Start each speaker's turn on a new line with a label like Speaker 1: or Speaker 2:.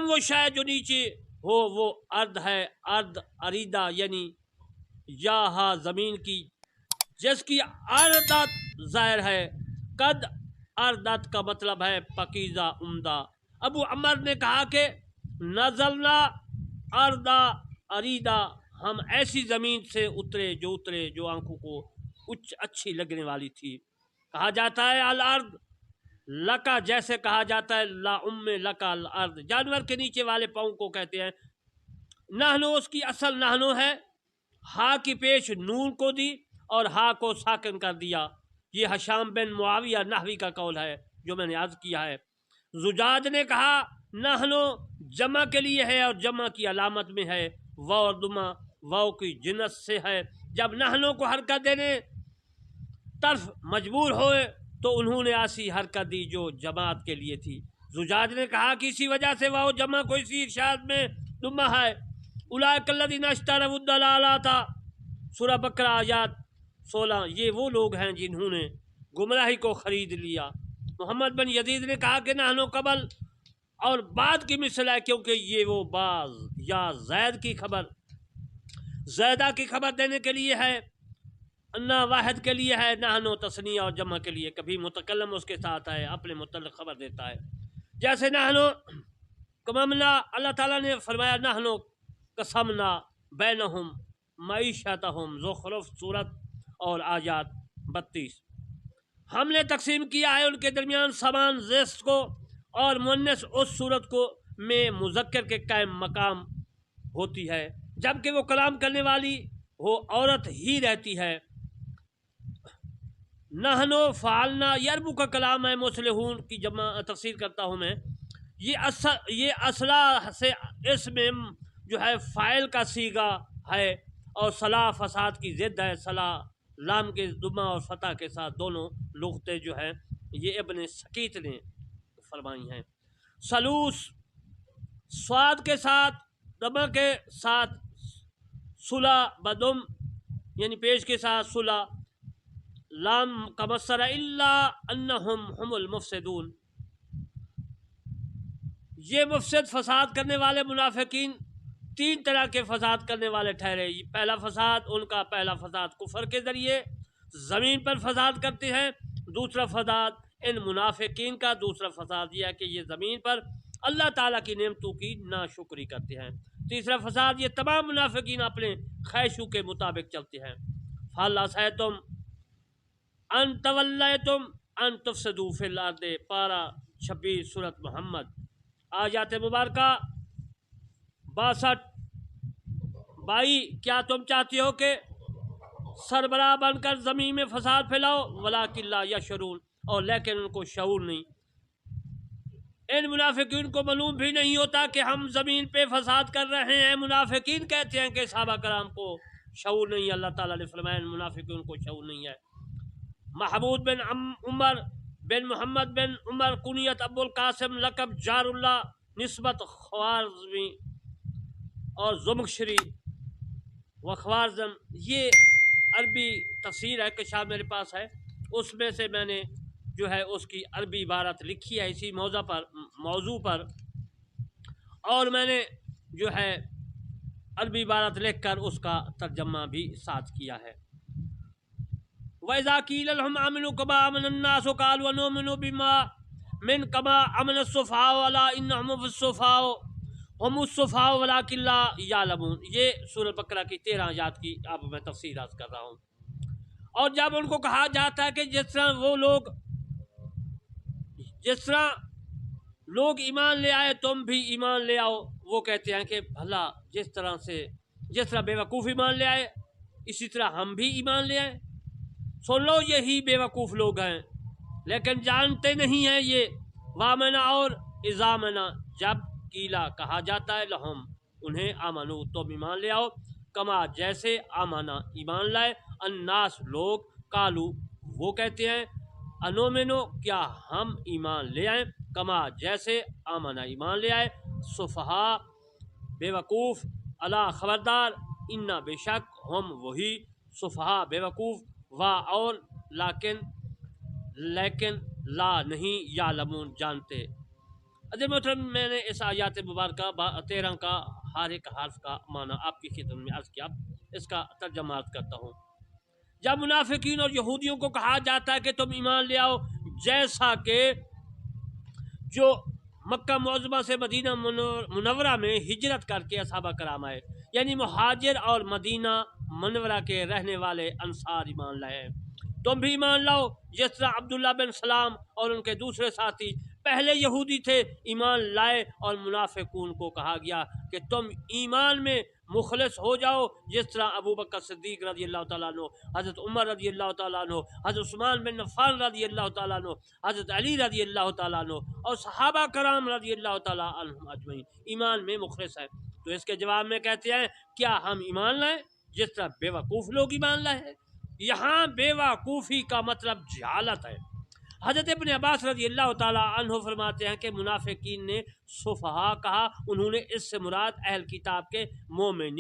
Speaker 1: تمام وہ شے جو نیچے ہو وہ ارد ہے، ارد اریدہ یعنی یا ہا زمین کی، جس کی اردت ظاہر ہے، قد اردت کا مطلب ہے پاکیزہ عمدہ۔ ابو عمر نے کہا کہ نزلنا اردا اریدہ، ہم ایسی زمین سے اترے جو آنکھوں کو اچھی لگنے والی تھی۔ کہا جاتا ہے الارض لکا، جیسے کہا جاتا ہے لا ام لکا الارض، جانور کے نیچے والے پاؤں کو کہتے ہیں۔ نہنو اس کی اصل نہنو ہے، ہا کی پیش نون کو دی اور ہا کو ساکن کر دیا۔ یہ حشام بن معاویہ نحوی کا قول ہے جو میں نے عرض کیا ہے۔ زجاج نے کہا نہنو جمع کے لیے ہے اور جمع کی علامت میں ہے، واو اور دمہ واو کی جنس سے ہے۔ جب نہنو کو حرکت دینے طرف مجبور ہوئے تو انہوں نے ایسی حرکت دی جو جماعت کے لیے تھی۔ زجاج نے کہا کہ اسی وجہ سے واو جمع کو اسی ارشاد میں دمہ ہے۔ اولئک الذین اشتروا الضلالۃ، سورہ بقرہ آیات 16۔ یہ وہ لوگ ہیں جنہوں نے گمراہی کو خرید لیا۔ محمد بن یزید نے کہا کہ نحنو قبل اور بعد کی مثل ہے، کیونکہ یہ وہ بعض یا زید کی خبر، زیدہ کی خبر دینے کے لیے ہے، انا واحد کے لیے ہے، نحنو تثنیہ اور جمع کے لیے، کبھی متکلم اس کے ساتھ ہے، اپنے متعلق خبر دیتا ہے۔ جیسے نحنو قممنا، اللہ تعالیٰ نے فرمایا نحنو قسمنا بینہم معیشتہم، زخرف سورت اور آیات 32۔ ہم نے تقسیم کیا ہے ان کے درمیان سامان زیست کو، اور مؤنث اس صورت کو میں مذکر کے قائم مقام ہوتی ہے جبکہ وہ کلام کرنے والی ہو عورت ہی رہتی ہے۔ نحنو فعلنا یربو کا کلام ہے، مصلحون کی جمع تفسیر کرتا ہوں میں۔ یہ اصلا سے اس میں جو ہے فاعل کا صیغہ ہے، اور صلاح فساد کی ضد ہے۔ صلاح لام کے دمہ اور فتح کے ساتھ دونوں لغتیں جو ہیں یہ ابن سکیت نے فرمائی ہیں۔ سلوس سواد کے ساتھ دمہ کے ساتھ، صلح بدم یعنی پیش کے ساتھ صلح، لام کا مصدر الا انہم ہم المفسدون۔ یہ مفسد فساد کرنے والے منافقین تین طرح کے فساد کرنے والے ٹھہرے۔ پہلا فساد ان کا پہلا فساد کفر کے ذریعے زمین پر فساد کرتے ہیں، دوسرا فساد ان منافقین کا، دوسرا فساد یہ ہے کہ یہ زمین پر اللہ تعالیٰ کی نعمتوں کی ناشکری کرتے ہیں، تیسرا فساد یہ تمام منافقین اپنے خواہشوں کے مطابق چلتے ہیں۔ فَهَلْ عَصَیْتُمْ أَن تَوَلَّیْتُمْ أَن تُفْسِدُوا فِی الْأَرْضِ، پارہ 26 سورۃ محمد، آیات مبارکہ 62۔ بھائی کیا تم چاہتے ہو کہ سربراہ بن کر زمین میں فساد پھیلاؤ؟ وَلَٰکِن لَا یشعرون، اور لیکن ان کو شعور نہیں۔ ان منافقین کو معلوم بھی نہیں ہوتا کہ ہم زمین پہ فساد کر رہے ہیں۔ منافقین کہتے ہیں کہ صحابہ کرام کو شعور نہیں ہے۔ اللہ تعالیٰ نے فرمایا ان منافقین کو شعور نہیں ہے۔ محمود بن عمر بن محمد بن عمر کنیت ابو القاسم، لقب جار اللہ، نسبت خوارزمی اور زمخشری و خوارزم، یہ عربی تفسیر ہے، کشاف میرے پاس ہے، اس میں سے میں نے جو ہے اس کی عربی عبارت لکھی ہے اسی موضوع پر، اور میں نے جو ہے عربی عبارت لکھ کر اس کا ترجمہ بھی ساتھ کیا ہے۔ وَإِذَا قِيلَ لَهُمْ آمِنُوا كَمَا آمَنَ النَّاسُ قَالُوا أَنُؤْمِنُ بِمَا مِنْ كَمَا آمَنَ السُّفَهَاءُ أَلَا إِنَّهُمْ هُمُ السُّفَهَاءُ وَلَٰكِن لَا يَعْلَمُونَ۔ یہ سورۃ بقرہ کی 13 آیات کی اب میں تفسیر عرض کر رہا ہوں۔ اور جب ان کو کہا جاتا ہے کہ جس طرح لوگ ایمان لے آئے تم بھی ایمان لے آؤ، وہ کہتے ہیں کہ بھلا جس طرح بے وقوف ایمان لے آئے اسی طرح ہم بھی ایمان لے آئیں۔ سن لو یہی بے وقوف لوگ ہیں لیکن جانتے نہیں ہیں یہ۔ وامنا اور ازامنا، جب کیلا کہا جاتا ہے لہم انہیں، آمنو تم ایمان لے آؤ، کما جیسے آمنا ایمان لائے، الناس لوگ، کالو وہ کہتے ہیں، انومنو کیا ہم ایمان لے آئیں، کما جیسے آمنا ایمان لے آئے، صفحا بے وقوف، اللہ خبردار، انا بے شک، ہم وہی، صفحا بے وقوف، وا اور، لیکن لا نہیں، یعلمون جانتے۔ عزیز محترم، میں نے اس آیات مبارکہ 13 کا ہر ایک حرف کا معنی آپ کی خدمت میں عرض کیا، اس کا ترجمہ عرض کرتا ہوں۔ جب منافقین اور یہودیوں کو کہا جاتا ہے کہ تم ایمان لے آؤ، جیسا کہ جو مکہ معظمہ سے مدینہ منورہ میں ہجرت کر کے صحابہ کرام آئے، یعنی مہاجر اور مدینہ منورہ کے رہنے والے انصار ایمان لائے، تم بھی ایمان لاؤ جس طرح عبداللہ بن سلام اور ان کے دوسرے ساتھی پہلے یہودی تھے ایمان لائے، اور منافقون کو کہا گیا کہ تم ایمان میں مخلص ہو جاؤ جس طرح ابو بکر صدیق رضی اللہ تعالیٰ عنہ، حضرت عمر رضی اللہ تعالیٰ عنہ، حضرت عثمان بن عفان رضی اللہ تعالیٰ عنہ، حضرت علی رضی اللہ تعالیٰ عنہ اور صحابہ کرام رضی اللہ تعالیٰ عنہم اجمعین ایمان میں مخلص ہے۔ تو اس کے جواب میں کہتے ہیں کیا ہم ایمان لائیں جس طرح بے وقوف لوگ ایمان لائے ہیں؟ یہاں بے وقوفی کا مطلب جہالت ہے۔ حضرت ابن عباس رضی اللہ تعالیٰ عنہ فرماتے ہیں کہ منافقین نے صفحاء کہا، انہوں نے اس سے مراد اہل کتاب کے مومنین